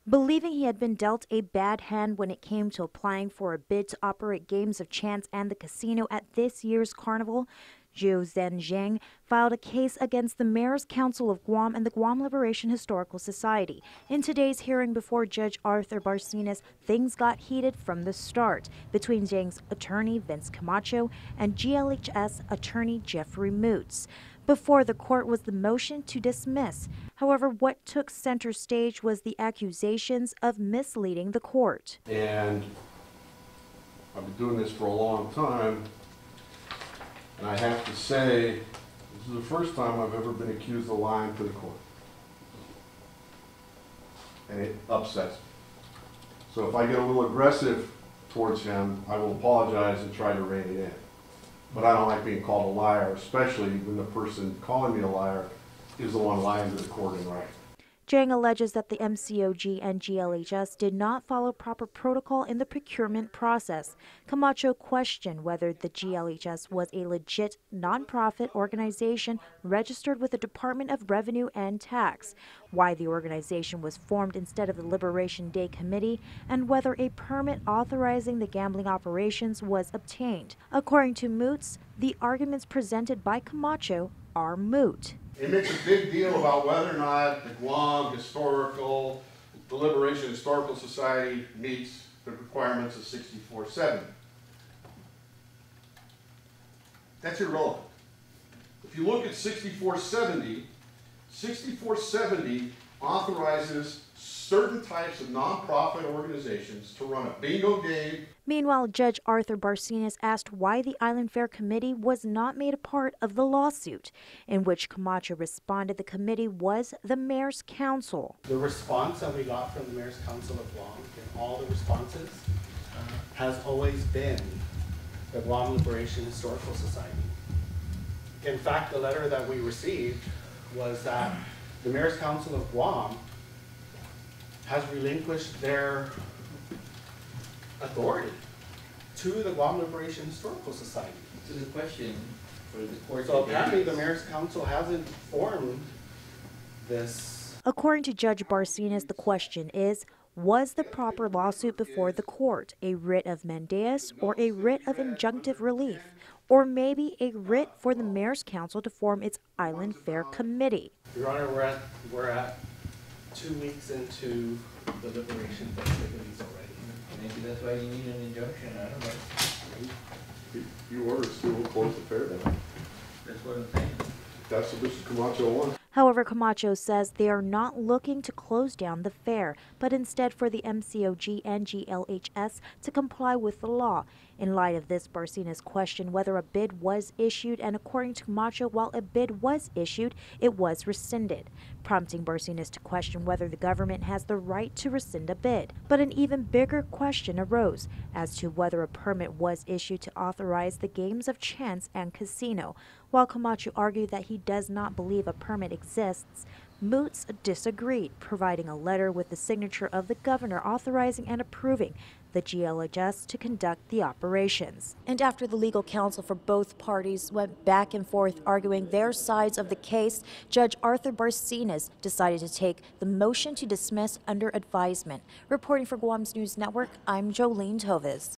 Believing he had been dealt a bad hand when it came to applying for a bid to operate games of chance and the casino at this year's carnival, Jiu Zen Zheng filed a case against the Mayors Council of Guam and the Guam Liberation Historical Society. In today's hearing before Judge Arthur Barcinas, things got heated from the start between Zheng's attorney Vince Camacho and GLHS attorney Jeffrey Moots. Before the court was the motion to dismiss. However, what took center stage was the accusations of misleading the court. And I've been doing this for a long time, and I have to say, this is the first time I've ever been accused of lying to the court. And it upsets me. So if I get a little aggressive towards him, I will apologize and try to rein it in. But I don't like being called a liar, especially when the person calling me a liar is the one lying to the court in writing. Zheng alleges that the MCOG and GLHS did not follow proper protocol in the procurement process. Camacho questioned whether the GLHS was a legit nonprofit organization registered with the Department of Revenue and Tax, why the organization was formed instead of the Liberation Day Committee, and whether a permit authorizing the gambling operations was obtained. According to Moots, the arguments presented by Camacho are moot. It makes a big deal about whether or not the Guam the Liberation Historical Society meets the requirements of 6470. That's irrelevant. If you look at 6470 authorizes certain types of nonprofit organizations to run a bingo game. Meanwhile, Judge Arthur Barcinas asked why the Island Fair Committee was not made a part of the lawsuit, in which Camacho responded the committee was the Mayors Council. The response that we got from the Mayors Council of Guam, in all the responses, has always been the Guam Liberation Historical Society. In fact, the letter that we received was that the Mayors Council of Guam has relinquished their authority to the Guam Liberation Historical Society. So the question for the court. So apparently the Mayor's Council hasn't formed this. According to Judge Barcinas, the question is, was the proper lawsuit before the court a writ of mandamus or a writ of injunctive relief, or maybe a writ for the Mayor's Council to form its Island Fair Committee? Your Honor, we're at 2 weeks into the liberation festivities already. Maybe that's why you need an injunction, I don't know. You ordered us to close the fair down. That's what I'm saying. That's what Mr. Camacho wants. However, Camacho says they are not looking to close down the fair, but instead for the MCOG and GLHS to comply with the law. In light of this, Barcinas questioned whether a bid was issued, and according to Camacho, while a bid was issued, it was rescinded, prompting Barcinas to question whether the government has the right to rescind a bid. But an even bigger question arose as to whether a permit was issued to authorize the games of chance and casino. While Camacho argued that he does not believe a permit exists, Moots disagreed, providing a letter with the signature of the governor authorizing and approving the GLHS to conduct the operations. And after the legal counsel for both parties went back and forth arguing their sides of the case, Judge Arthur Barcinas decided to take the motion to dismiss under advisement. Reporting for Guam's News Network, I'm Jolene Tovis.